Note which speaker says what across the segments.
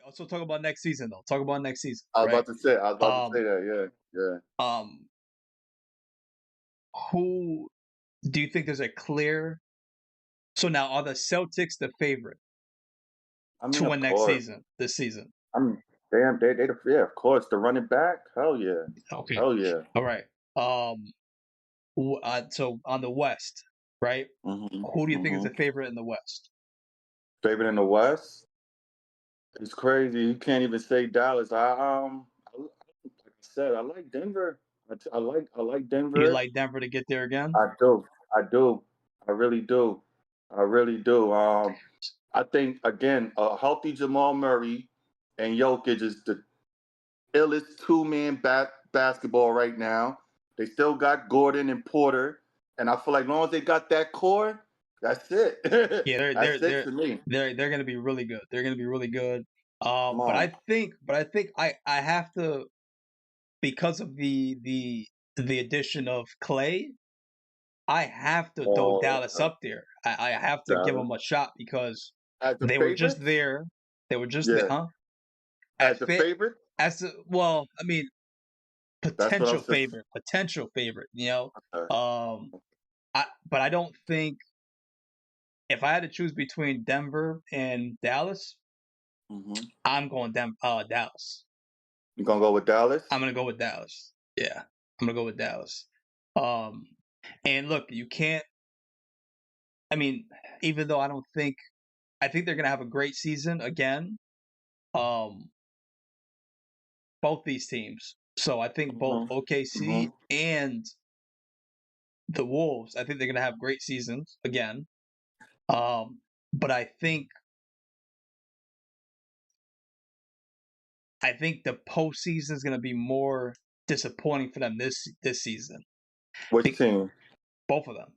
Speaker 1: Also talk about next season though. Talk about next season,
Speaker 2: I was
Speaker 1: right?
Speaker 2: about to say. I was about to say
Speaker 1: Um,
Speaker 2: that. Yeah, yeah.
Speaker 1: um, who do you think there's a clear? So now are the Celtics the favorite
Speaker 2: I mean,
Speaker 1: to
Speaker 2: of
Speaker 1: win next
Speaker 2: course.
Speaker 1: season? This season?
Speaker 2: I mean, damn, yeah, of course. The running back, hell yeah,
Speaker 1: Okay.
Speaker 2: hell yeah.
Speaker 1: All right. So on the West, right?
Speaker 2: Mhm,
Speaker 1: Who do you think is the
Speaker 2: mhm.
Speaker 1: favorite in the West?
Speaker 2: Favorite in the West? It's crazy. You can't even say Dallas. Like I said, I like Denver. I like
Speaker 1: You
Speaker 2: Denver.
Speaker 1: like Denver to get there again?
Speaker 2: I do. I do. I really do. I really do. I think again, a healthy Jamal Murray and Jokic is the illest two-man basketball right now. They still got Gordon and Porter, and I feel like as long as they got that core, that's it.
Speaker 1: Yeah,
Speaker 2: That's it to me.
Speaker 1: they're gonna be really good. They're gonna be really good.
Speaker 2: Come
Speaker 1: But
Speaker 2: on.
Speaker 1: I have to, because of the addition of Clay, I have to throw
Speaker 2: Oh,
Speaker 1: Dallas up there. I have to give
Speaker 2: Dallas.
Speaker 1: them a shot because
Speaker 2: As the
Speaker 1: they were just
Speaker 2: favorites?
Speaker 1: there. They were just there,
Speaker 2: Yeah.
Speaker 1: huh?
Speaker 2: As
Speaker 1: At
Speaker 2: the
Speaker 1: fit
Speaker 2: favorite?
Speaker 1: as a, well, I mean,
Speaker 2: That's what I'm saying.
Speaker 1: potential favorite.
Speaker 2: Okay.
Speaker 1: Um, but I don't think if I had to choose between Denver and Dallas,
Speaker 2: Hmm.
Speaker 1: I'm going Dallas.
Speaker 2: You gonna go with Dallas?
Speaker 1: I'm gonna go with Dallas. Yeah, I'm gonna go with Dallas. Um, and look, you can't. I mean, even though I think they're gonna have a great season again. Um, both these teams. So I think both
Speaker 2: Hmm. Hmm.
Speaker 1: OKC and the Wolves. I think they're gonna have great seasons again. Um, but I think the postseason is gonna be more disappointing for them this season.
Speaker 2: Which
Speaker 1: Be-
Speaker 2: team?
Speaker 1: both of them,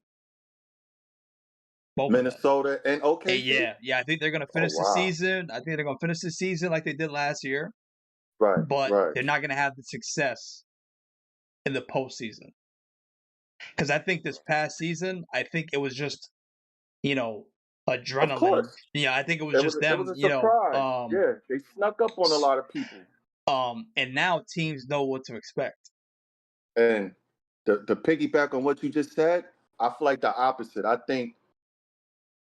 Speaker 1: both of them.
Speaker 2: Minnesota and
Speaker 1: And
Speaker 2: OKC?
Speaker 1: yeah, I think they're gonna
Speaker 2: Oh
Speaker 1: finish the
Speaker 2: wow.
Speaker 1: season. I think they're gonna finish the season like they did last year,
Speaker 2: Right,
Speaker 1: but
Speaker 2: right.
Speaker 1: they're not gonna have the success in the postseason. Because I think this past season, I think it was just you know
Speaker 2: Of
Speaker 1: adrenaline.
Speaker 2: course.
Speaker 1: Yeah, I think it was just
Speaker 2: It was
Speaker 1: them.
Speaker 2: a surprise. Yeah. They snuck up on a
Speaker 1: S-
Speaker 2: lot of people.
Speaker 1: and now teams know what to expect.
Speaker 2: And the piggyback on what you just said, I feel like the opposite. I think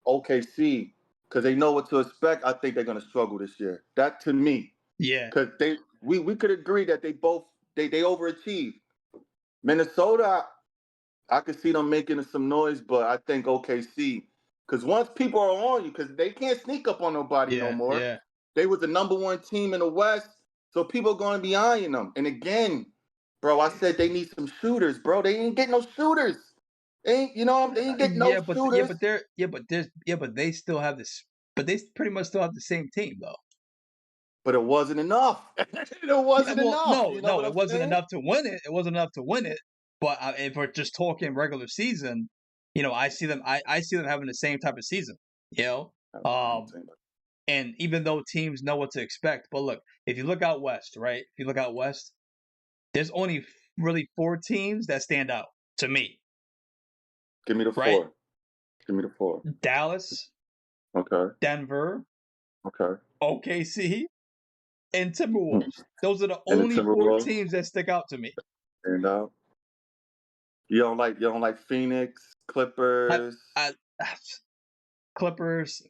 Speaker 2: OKC, because they know what to expect, I think they're gonna struggle this year. That to me.
Speaker 1: Yeah,
Speaker 2: Because we could agree that they overachieved. Minnesota, I could see them making some noise, but I think OKC, because once people are on you, because they can't sneak up on nobody no
Speaker 1: yeah,
Speaker 2: more.
Speaker 1: yeah.
Speaker 2: They was the number one team in the West, so people are going to be eyeing them. And again, bro, I said they need some shooters, bro. They ain't getting no shooters. They ain't, they ain't getting no shooters.
Speaker 1: But they still have this. But they pretty much still have the same team though.
Speaker 2: But it wasn't enough. It
Speaker 1: Yeah,
Speaker 2: wasn't
Speaker 1: well,
Speaker 2: enough.
Speaker 1: no,
Speaker 2: You know
Speaker 1: no,
Speaker 2: what
Speaker 1: it
Speaker 2: I'm
Speaker 1: wasn't
Speaker 2: saying?
Speaker 1: enough to win it. It wasn't enough to win it. But if we're just talking regular season, I see them. I see them having the same type of season. You know,
Speaker 2: I'm
Speaker 1: um,
Speaker 2: saying,
Speaker 1: and even though teams know what to expect, but look, if you look out west, right? If you look out west, there's only really four teams that stand out to me,
Speaker 2: give me the
Speaker 1: right?
Speaker 2: four. Give me the four.
Speaker 1: Dallas,
Speaker 2: Okay.
Speaker 1: Denver,
Speaker 2: Okay.
Speaker 1: OKC, and
Speaker 2: Hmm.
Speaker 1: Timberwolves. Those are the
Speaker 2: And the
Speaker 1: only four
Speaker 2: Timberwolves
Speaker 1: teams that stick out to me.
Speaker 2: stand out. You don't like Phoenix,
Speaker 1: I,
Speaker 2: Clippers.
Speaker 1: I, Clippers.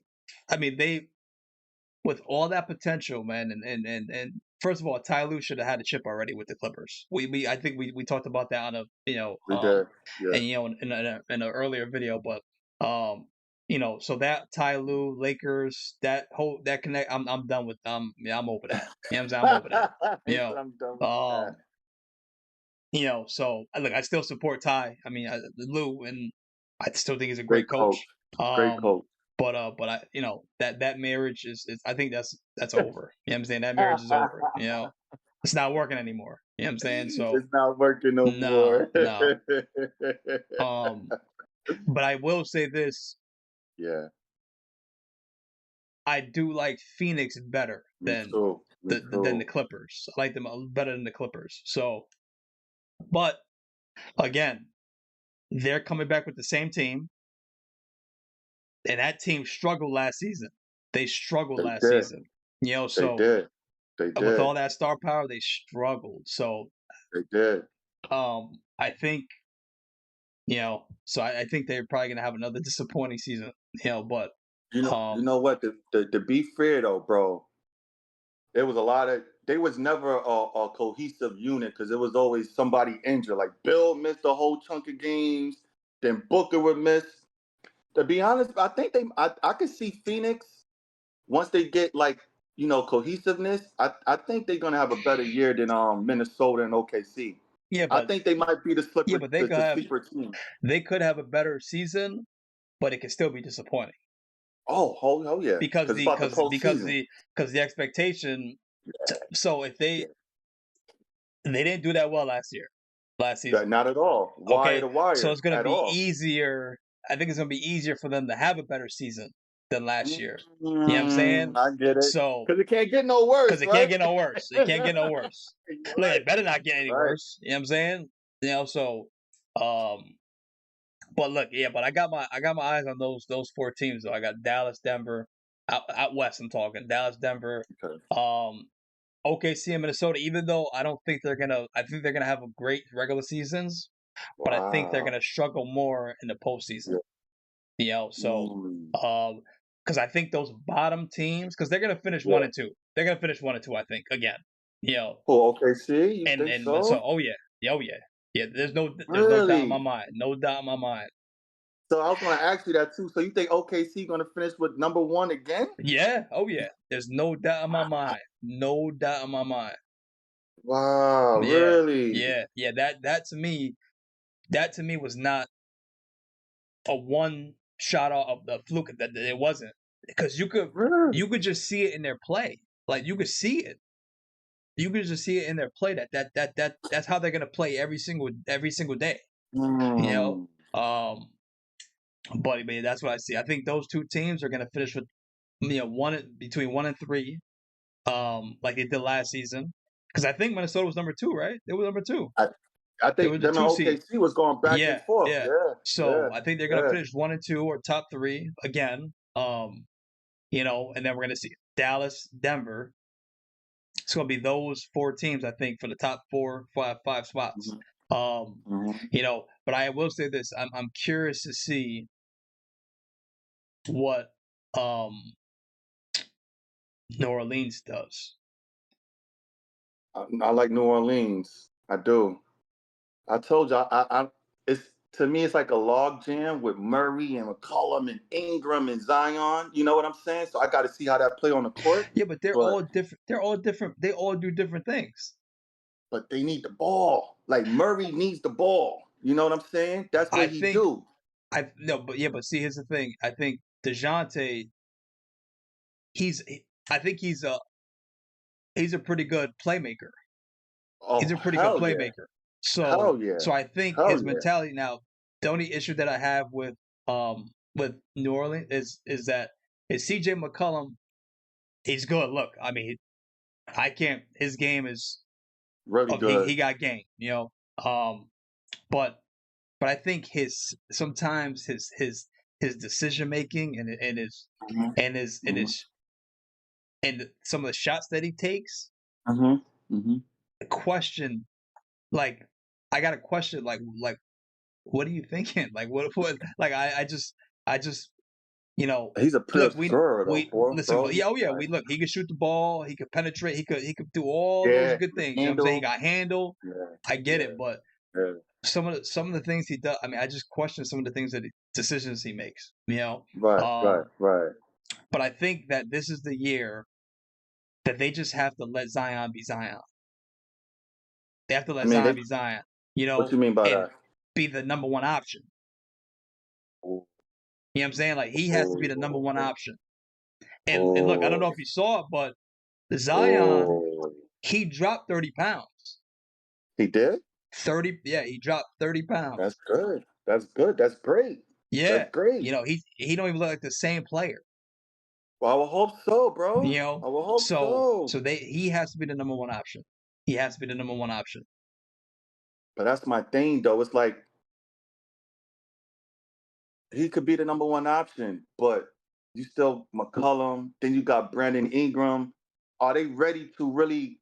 Speaker 1: I mean, they with all that potential, man, and first of all, Ty Lue should have had a chip already with the Clippers. I think we talked about that on a
Speaker 2: We did. Yeah.
Speaker 1: and in an earlier video, but um so that Ty Lue Lakers that connect, I'm done with I'm over that. You know what I'm saying? I'm over that. You
Speaker 2: He said
Speaker 1: know,
Speaker 2: I'm done with that.
Speaker 1: um so look, I still support Ty. I mean, Lou, and I still think he's a great
Speaker 2: Great coach.
Speaker 1: coach.
Speaker 2: Great
Speaker 1: Um,
Speaker 2: coach.
Speaker 1: but I, that marriage is I think that's over. You know what I'm saying? That marriage is over. It's not working anymore. You know what I'm saying? So
Speaker 2: It's not working no
Speaker 1: no,
Speaker 2: more.
Speaker 1: no. Um, but I will say this:
Speaker 2: Yeah,
Speaker 1: I do like Phoenix better
Speaker 2: me too. Me
Speaker 1: than the
Speaker 2: too.
Speaker 1: Clippers. I like them better than the Clippers. So, but again, they're coming back with the same team. And that team struggled last season. They struggled
Speaker 2: They
Speaker 1: last
Speaker 2: did.
Speaker 1: season.
Speaker 2: They
Speaker 1: So
Speaker 2: did. They
Speaker 1: with all
Speaker 2: did.
Speaker 1: that star power, they struggled. So
Speaker 2: They did.
Speaker 1: I think so I think they're probably gonna have another disappointing season. But
Speaker 2: You
Speaker 1: um,
Speaker 2: know what? To be fair though, bro, there was a lot of. They was never a cohesive unit because there was always somebody injured. Like Bill missed a whole chunk of games. Then Booker would miss. To be honest, I think I could see Phoenix once they get like cohesiveness. I think they're gonna have a better year than Minnesota and OKC.
Speaker 1: yeah,
Speaker 2: I
Speaker 1: but
Speaker 2: think they might be the
Speaker 1: yeah,
Speaker 2: slipper
Speaker 1: but
Speaker 2: the sleeper team.
Speaker 1: they could have a better season, but it could still be disappointing
Speaker 2: Oh yeah,
Speaker 1: because
Speaker 2: because it's
Speaker 1: the
Speaker 2: about the
Speaker 1: because because
Speaker 2: postseason.
Speaker 1: the because the expectation. So if
Speaker 2: Yeah,
Speaker 1: they didn't do that well last season,
Speaker 2: not at all. Wire
Speaker 1: okay,
Speaker 2: to
Speaker 1: so
Speaker 2: wire
Speaker 1: it's gonna
Speaker 2: at
Speaker 1: be
Speaker 2: all.
Speaker 1: easier. I think it's gonna be easier for them to have a better season than last year. You know what I'm saying?
Speaker 2: I get it.
Speaker 1: So
Speaker 2: Because it can't get no
Speaker 1: because
Speaker 2: worse,
Speaker 1: it can't
Speaker 2: right?
Speaker 1: get no worse. It can't get no worse.
Speaker 2: You're
Speaker 1: Look,
Speaker 2: right.
Speaker 1: it better not get any
Speaker 2: Right.
Speaker 1: worse. You know what I'm saying? So um but look, yeah, but I got my eyes on those four teams though. I got Dallas, Denver, out west I'm talking. Dallas, Denver,
Speaker 2: Okay.
Speaker 1: um OKC and Minnesota, even though I think they're gonna have a great regular seasons, but I think they're
Speaker 2: Wow.
Speaker 1: gonna struggle more in the postseason.
Speaker 2: Yeah.
Speaker 1: So
Speaker 2: Mm.
Speaker 1: because I think those bottom teams, because they're gonna finish one
Speaker 2: Yeah.
Speaker 1: and two. They're gonna finish 1 and 2, I think, again. You know,
Speaker 2: Oh, OKC? You think
Speaker 1: and so
Speaker 2: so?
Speaker 1: oh yeah. Yeah, oh yeah. Yeah, there's no doubt in my
Speaker 2: Really?
Speaker 1: mind. No doubt in my mind.
Speaker 2: So I was going to ask you that too. So you think OKC going to finish with number one again?
Speaker 1: Yeah, oh yeah. There's no doubt in my mind. No doubt in my mind.
Speaker 2: Wow,
Speaker 1: Yeah,
Speaker 2: really?
Speaker 1: yeah. That to me was not a one shot off of the fluke. That it wasn't because
Speaker 2: Really?
Speaker 1: you could just see it in their play. Like you could see it. You could just see it in their play. That's how they're gonna play every single day. You know.
Speaker 2: Hmm.
Speaker 1: Um. But yeah, that's what I see. I think those two teams are gonna finish with between 1 and 3. Like they did last season. Because I think Minnesota was number 2, right? They were number 2.
Speaker 2: I, I
Speaker 1: They
Speaker 2: think
Speaker 1: were the
Speaker 2: them and
Speaker 1: 2 seed.
Speaker 2: OKC was going back and
Speaker 1: Yeah,
Speaker 2: forth.
Speaker 1: yeah.
Speaker 2: Yeah,
Speaker 1: So
Speaker 2: yeah,
Speaker 1: I think they're gonna
Speaker 2: yeah.
Speaker 1: finish 1 and 2 or top 3 again. And then we're gonna see Dallas, Denver. It's gonna be those 4 teams, I think, for the top 4, 5 spots.
Speaker 2: Hmm.
Speaker 1: Um,
Speaker 2: Hmm.
Speaker 1: but I will say this: I'm curious to see what um New Orleans does.
Speaker 2: I like New Orleans. I do. I told you, it's to me, it's like a log jam with Murray and McCollum and Ingram and Zion. You know what I'm saying? So I got to see how that play on the court.
Speaker 1: Yeah, but they're
Speaker 2: But
Speaker 1: all different. They're all different. They all do different things.
Speaker 2: they need the ball. Like Murray needs the ball. You know what I'm saying? That's
Speaker 1: I
Speaker 2: what he
Speaker 1: think
Speaker 2: do.
Speaker 1: I no, but yeah, but see, here's the thing. I think Dejounte, he's I think he's a pretty good playmaker. He's
Speaker 2: Oh
Speaker 1: a pretty good
Speaker 2: hell yeah,
Speaker 1: playmaker. So
Speaker 2: hell yeah,
Speaker 1: so I think
Speaker 2: hell
Speaker 1: his
Speaker 2: yeah.
Speaker 1: mentality now. The only issue that I have with New Orleans is that is CJ McCollum. He's good. Look, I mean, I can't. His game is
Speaker 2: Really
Speaker 1: okay. He
Speaker 2: good.
Speaker 1: got game. But I think sometimes his decision making
Speaker 2: Hmm.
Speaker 1: and his and
Speaker 2: Hmm.
Speaker 1: his and some of the shots that he takes
Speaker 2: Hmm. Hmm.
Speaker 1: question like I got to question like what are you thinking? Like what like I just you know
Speaker 2: He's a pure
Speaker 1: look
Speaker 2: scorer though,
Speaker 1: we listen,
Speaker 2: bro.
Speaker 1: but yeah, oh yeah, we look, he could shoot the ball, he could penetrate, he could do all those
Speaker 2: Yeah,
Speaker 1: good things, you know what I'm saying? He
Speaker 2: handle.
Speaker 1: got handle.
Speaker 2: Yeah,
Speaker 1: I get
Speaker 2: yeah,
Speaker 1: it, but
Speaker 2: yeah.
Speaker 1: some of the things he does, I mean, I just question some of the things decisions he makes,
Speaker 2: Right, right, right.
Speaker 1: but I think that this is the year that they just have to let Zion be Zion. They have to
Speaker 2: I
Speaker 1: let
Speaker 2: mean,
Speaker 1: Zion be Zion,
Speaker 2: what you mean by
Speaker 1: and
Speaker 2: that?
Speaker 1: be the number one option.
Speaker 2: Oh,
Speaker 1: You know what I'm saying? Like he has to be the number one
Speaker 2: oh,
Speaker 1: option. And look, I don't
Speaker 2: oh,
Speaker 1: know if you saw it, but Zion,
Speaker 2: oh.
Speaker 1: he dropped 30 pounds.
Speaker 2: He did?
Speaker 1: 30, yeah, he dropped 30
Speaker 2: That's
Speaker 1: pounds.
Speaker 2: good. That's good. That's great. That's
Speaker 1: Yeah.
Speaker 2: great.
Speaker 1: He don't even look like the same player.
Speaker 2: Well, I will hope so, bro.
Speaker 1: You know?
Speaker 2: I will hope
Speaker 1: So
Speaker 2: so.
Speaker 1: so he has to be the number one option. He has to be the number one option.
Speaker 2: But that's my thing, though. It's like he could be the number one option, but you still McCullum. Then you got Brandon Ingram. are they ready to really?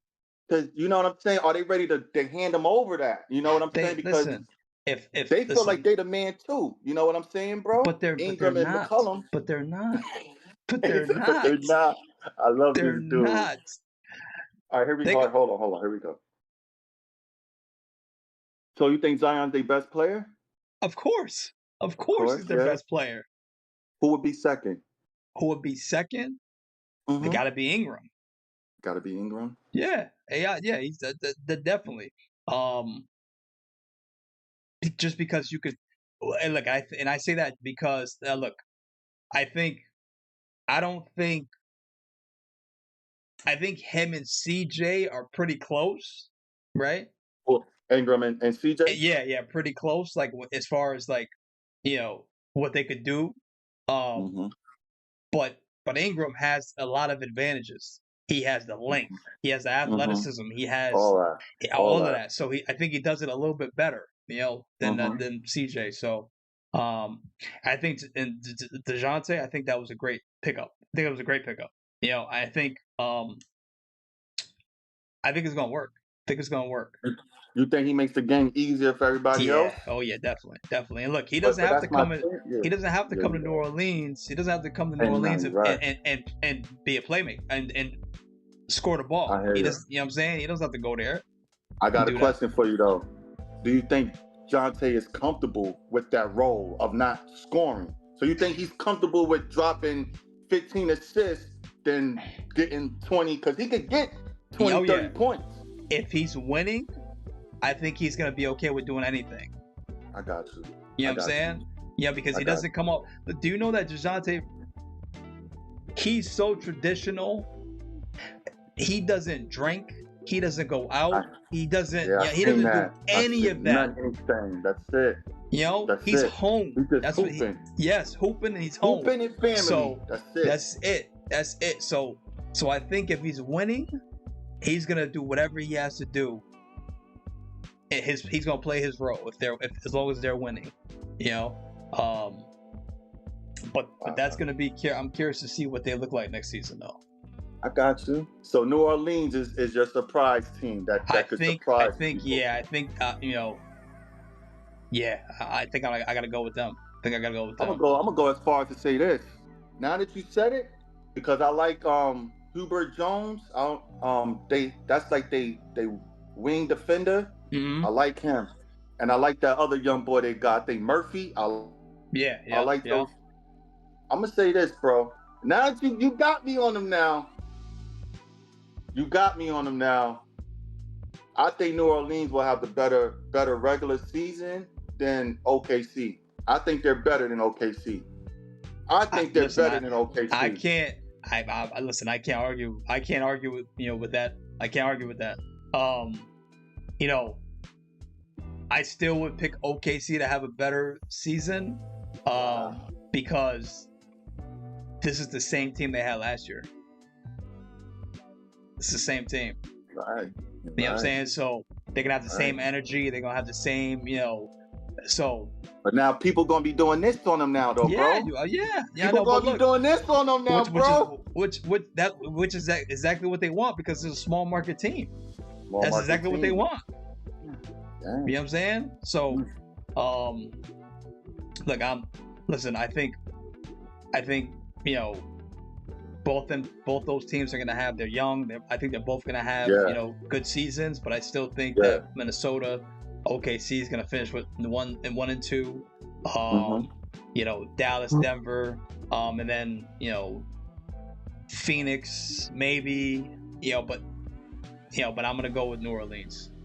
Speaker 2: Because you know what I'm saying. Are they ready to hand them over that? You know what I'm saying?
Speaker 1: They
Speaker 2: Because
Speaker 1: listen. If
Speaker 2: they feel like
Speaker 1: listen,
Speaker 2: they the man too. You know what I'm saying, bro?
Speaker 1: but they're
Speaker 2: Ingram and
Speaker 1: not.
Speaker 2: McCollum.
Speaker 1: But they're not. But
Speaker 2: He
Speaker 1: they're
Speaker 2: said, but
Speaker 1: not.
Speaker 2: they're not. I love
Speaker 1: They're
Speaker 2: this dude.
Speaker 1: not.
Speaker 2: All right, here we
Speaker 1: They
Speaker 2: go.
Speaker 1: got,
Speaker 2: Hold on. Here we go. So you think Zion's their best player?
Speaker 1: of course. Of
Speaker 2: Of
Speaker 1: course
Speaker 2: course,
Speaker 1: he's their
Speaker 2: yeah.
Speaker 1: best player.
Speaker 2: Who would be second?
Speaker 1: Who would be second? They
Speaker 2: Mm-hmm.
Speaker 1: gotta be Ingram.
Speaker 2: Got to be Ingram.
Speaker 1: Yeah. Yeah, he's definitely. Um just because you could and look, I say that because look, I think I don't think I think him and CJ are pretty close, right?
Speaker 2: Well, Ingram and CJ.
Speaker 1: Yeah, pretty close. Like as far as like what they could do. Um,
Speaker 2: Mm-hmm.
Speaker 1: but Ingram has a lot of advantages. He has the length, he has the
Speaker 2: Mm-hmm.
Speaker 1: athleticism, he has
Speaker 2: All that.
Speaker 1: all
Speaker 2: All
Speaker 1: of
Speaker 2: that.
Speaker 1: that. So I think he does it a little bit better,
Speaker 2: Mm-hmm.
Speaker 1: than CJ. So I think and Dejounte, I think that was a great pickup. I think it was a great pickup. I think it's gonna work. I think it's gonna work.
Speaker 2: You think he makes the game easier for everybody else?
Speaker 1: Yeah. Oh yeah, definitely. And look, he doesn't
Speaker 2: But
Speaker 1: have to
Speaker 2: that's my
Speaker 1: come in.
Speaker 2: thing. Yeah.
Speaker 1: He doesn't have to
Speaker 2: Yeah,
Speaker 1: come
Speaker 2: you
Speaker 1: to New
Speaker 2: right.
Speaker 1: Orleans. He doesn't have to come to New
Speaker 2: And no,
Speaker 1: Orleans
Speaker 2: you're right.
Speaker 1: and be a playmaker and score the ball.
Speaker 2: I hear
Speaker 1: He
Speaker 2: you.
Speaker 1: does. You know what I'm saying? He doesn't have to go there.
Speaker 2: I got a
Speaker 1: Do that.
Speaker 2: question for you though. Do you think Jonte is comfortable with that role of not scoring? So you think he's comfortable with dropping 15 assists than getting 20? Because he could get 20,
Speaker 1: Oh,
Speaker 2: 30
Speaker 1: yeah.
Speaker 2: points.
Speaker 1: If he's winning, I think he's gonna be okay with doing anything.
Speaker 2: I got you.
Speaker 1: You know
Speaker 2: I
Speaker 1: what I'm
Speaker 2: got
Speaker 1: saying? Yeah, because
Speaker 2: I
Speaker 1: he
Speaker 2: got
Speaker 1: doesn't come up. But do you know that Dejounte? He's so traditional. He doesn't drink. He doesn't go out. He doesn't.
Speaker 2: Yeah,
Speaker 1: Yeah, he doesn't do any of that.
Speaker 2: Not anything. That's it. That's
Speaker 1: He's
Speaker 2: it.
Speaker 1: home.
Speaker 2: He's just
Speaker 1: That's
Speaker 2: hooping.
Speaker 1: yes, hooping, and he's home.
Speaker 2: Hooping and family.
Speaker 1: So
Speaker 2: that's it.
Speaker 1: That's it. So I think if he's winning, he's gonna do whatever he has to do. He's gonna play his role if as long as they're winning, But that's gonna be. I'm curious to see what they look like next season, though.
Speaker 2: I got you. So New Orleans is your surprise team that could surprise people.
Speaker 1: I think I think I gotta go with them. I think I gotta go with them.
Speaker 2: I'm gonna go as far as to say this. Now that you said it, because I like Hubert Jones. That's like they wing defender.
Speaker 1: Mm-hmm.
Speaker 2: I like him, and I like that other young boy they got. I think Murphy. I like those. I'm gonna say this, bro. Now that you got me on them now. You got me on them now. I think New Orleans will have the better regular season than OKC. I think they're better than OKC. I think they're better than OKC.
Speaker 1: I can't. Listen. I can't argue. I can't argue with with that. I can't argue with that. I still would pick OKC to have a better season, because this is the same team they had last year. It's the same team.
Speaker 2: Right.
Speaker 1: You know what I'm saying? So they're gonna have the same energy. They're gonna have the same, So.
Speaker 2: But now people gonna be doing this on them now, though, bro.
Speaker 1: Yeah.
Speaker 2: People gonna be doing this on them now, bro.
Speaker 1: Which is exactly what they want, because it's a small market team. That's exactly what they want.
Speaker 2: Damn.
Speaker 1: You know what I'm saying? So, look, I think, both those teams are gonna have. They're young. I think they're both gonna have, good seasons. But I still think that Minnesota, OKC is gonna finish with 1 and 2. Dallas, Denver, and then Phoenix maybe. But I'm gonna go with New Orleans.